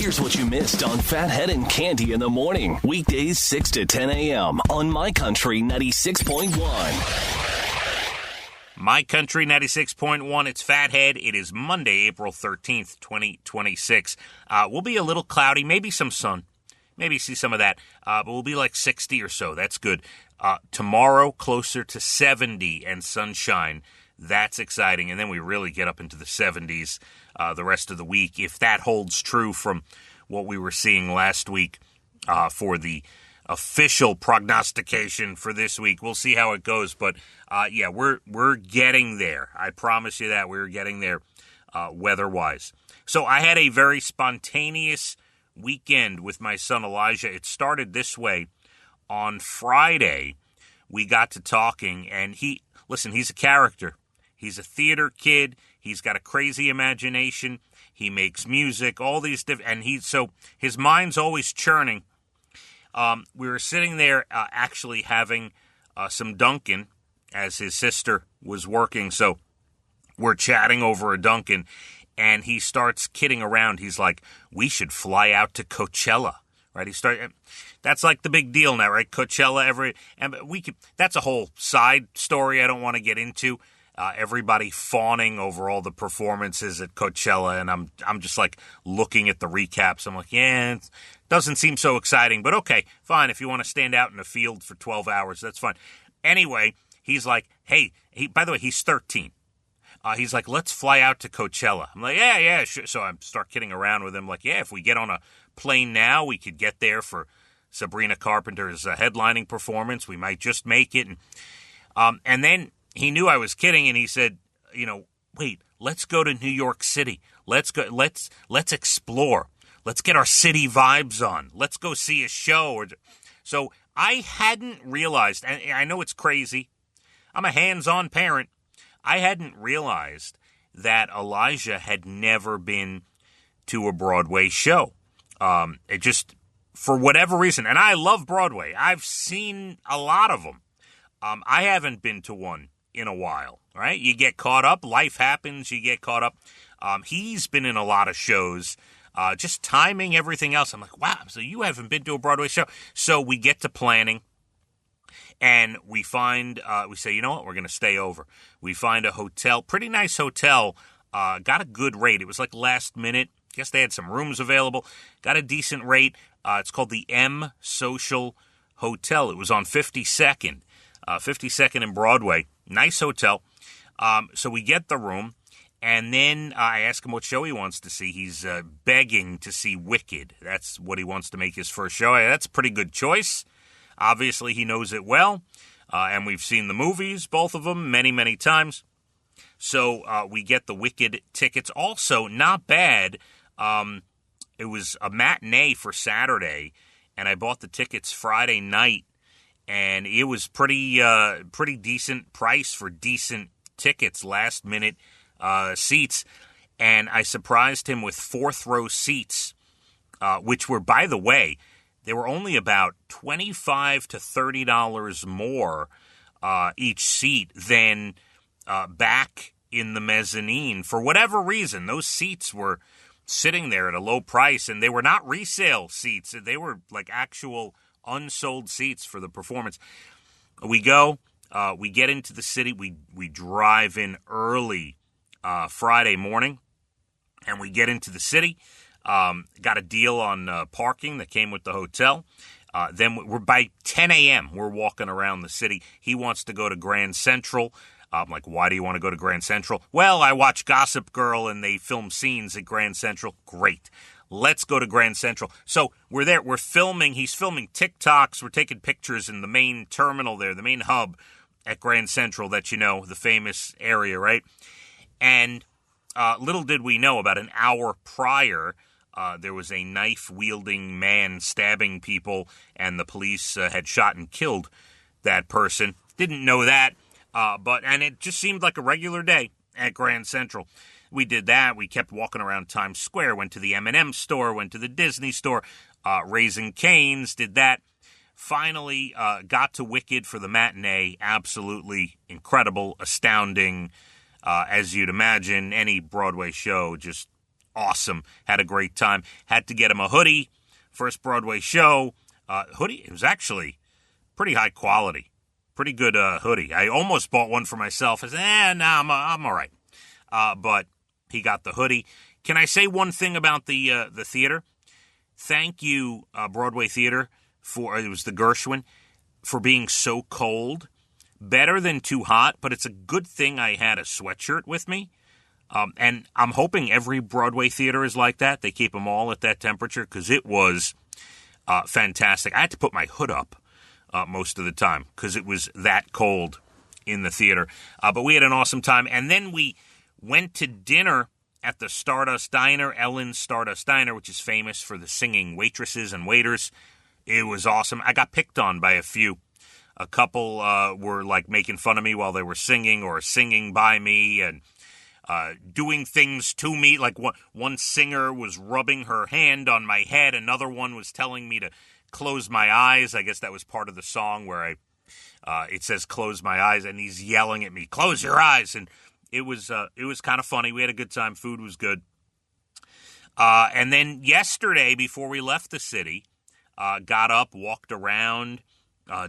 Here's what you missed on Phathead and Cande in the morning. Weekdays 6 to 10 a.m. on My Country 96.1. My Country 96.1, it's Phathead. It is Monday, April 13th, 2026. We'll be a little cloudy, maybe some sun. Maybe see some of that, but we'll be like 60 or so. That's good. Tomorrow, closer to 70 and sunshine. That's exciting. And then we really get up into the 70s the rest of the week, if that holds true from what we were seeing last week for the official prognostication for this week. We'll see how it goes. But, yeah, we're getting there. I promise you that. We're getting there weather-wise. So I had a very spontaneous weekend with my son Elijah. It started this way. On Friday, we got to talking, and he's a character. He's a theater kid. He's got a crazy imagination. He makes music, all these different, so his mind's always churning. We were sitting there actually having some Dunkin' as his sister was working, so we're chatting over a Dunkin', and he starts kidding around. He's like, we should fly out to Coachella, right? That's like the big deal now, right? Coachella, that's a whole side story I don't want to get into. Everybody fawning over all the performances at Coachella, and I'm just like looking at the recaps. I'm like, yeah, it doesn't seem so exciting, but okay, fine. If you want to stand out in the field for 12 hours, that's fine. Anyway, he's like, hey, by the way, he's 13. He's like, let's fly out to Coachella. I'm like, yeah, sure. So I start kidding around with him, like, yeah, if we get on a plane now, we could get there for Sabrina Carpenter's headlining performance. We might just make it. And then he knew I was kidding, and he said, wait, let's go to New York City. Let's go. Let's explore. Let's get our city vibes on. Let's go see a show. So I hadn't realized, and I know it's crazy. I'm a hands-on parent. I hadn't realized that Elijah had never been to a Broadway show. It just, for whatever reason, and I love Broadway. I've seen a lot of them. I haven't been to one in a while, right? You get caught up. Life happens. You get caught up. He's been in a lot of shows, just timing everything else. I'm like, wow, so you haven't been to a Broadway show. So we get to planning, and we find, we say, you know what, we're going to stay over. We find a hotel, pretty nice hotel, got a good rate. It was like last minute. Guess they had some rooms available. Got a decent rate. It's called the M Social Hotel. It was on 52nd. 52nd and Broadway. Nice hotel. So we get the room, and then I ask him what show he wants to see. He's begging to see Wicked. That's what he wants to make his first show. That's a pretty good choice. Obviously, he knows it well, and we've seen the movies, both of them, many, many times. So we get the Wicked tickets. Also, not bad. It was a matinee for Saturday, and I bought the tickets Friday night. And it was pretty decent price for decent tickets, last-minute seats. And I surprised him with fourth-row seats, which were, by the way, they were only about $25 to $30 more each seat than back in the mezzanine. For whatever reason, those seats were sitting there at a low price, and they were not resale seats. They were like actual unsold seats for the performance. We go, we get into the city, we drive in early Friday morning, and we get into the city. Got a deal on parking that came with the hotel. Then we're by 10 a.m. We're walking around the city. He wants to go to Grand Central. I'm like, why do you want to go to Grand Central? Well, I watch Gossip Girl, and they film scenes at Grand Central. Great. Let's go to Grand Central. So we're there. We're filming. He's filming TikToks. We're taking pictures in the main terminal there, the main hub at Grand Central that the famous area, right? And little did we know, about an hour prior, there was a knife-wielding man stabbing people, and the police had shot and killed that person. Didn't know that, and it just seemed like a regular day at Grand Central. We did that. We kept walking around Times Square, went to the M&M store, went to the Disney store, Raising Cane's, did that. Finally got to Wicked for the matinee. Absolutely incredible, astounding, as you'd imagine, any Broadway show, just awesome. Had a great time. Had to get him a hoodie. First Broadway show. Hoodie, it was actually pretty high quality. Pretty good hoodie. I almost bought one for myself. I said, nah, I'm all right. But he got the hoodie. Can I say one thing about the theater? Thank you, Broadway Theater, it was the Gershwin, for being so cold. Better than too hot, but it's a good thing I had a sweatshirt with me. And I'm hoping every Broadway theater is like that. They keep them all at that temperature because it was fantastic. I had to put my hood up most of the time because it was that cold in the theater. But we had an awesome time. And then we went to dinner at the Stardust Diner, Ellen's Stardust Diner, which is famous for the singing waitresses and waiters. It was awesome. I got picked on by a few. A couple were like making fun of me while they were singing or singing by me and doing things to me. Like one singer was rubbing her hand on my head. Another one was telling me to close my eyes. I guess that was part of the song where it says close my eyes, and he's yelling at me, close your eyes. And it was kind of funny. We had a good time. Food was good. And then yesterday, before we left the city, got up, walked around,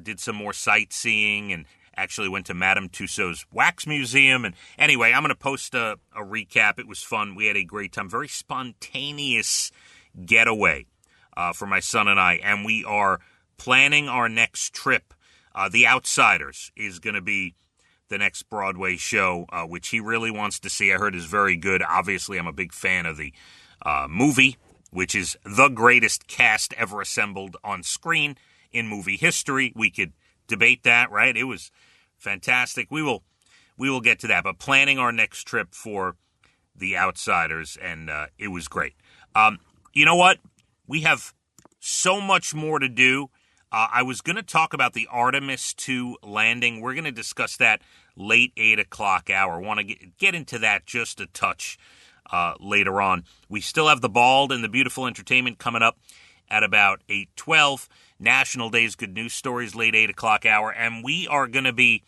did some more sightseeing, and actually went to Madame Tussauds Wax Museum. And anyway, I'm going to post a recap. It was fun. We had a great time. Very spontaneous getaway for my son and I. And we are planning our next trip. The Outsiders is going to be the next Broadway show, which he really wants to see. I heard is very good. Obviously, I'm a big fan of the movie, which is the greatest cast ever assembled on screen in movie history. We could debate that, right? It was fantastic. We will get to that, but planning our next trip for The Outsiders, and it was great. You know what? We have so much more to do. I was going to talk about the Artemis II landing. We're going to discuss that late 8 o'clock hour. Want to get into that just a touch later on. We still have the Bald and the Beautiful Entertainment coming up at about 8:12. National Day's Good News Stories, late 8 o'clock hour. And we are going to be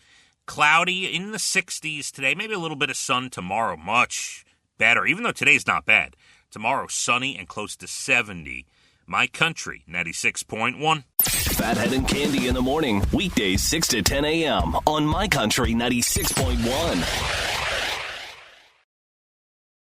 cloudy in the 60s today. Maybe a little bit of sun tomorrow. Much better, even though today's not bad. Tomorrow, sunny and close to 70. My Country, 96.1. Phathead and Cande in the morning. Weekdays 6 to 10 a.m. on My Country 96.1.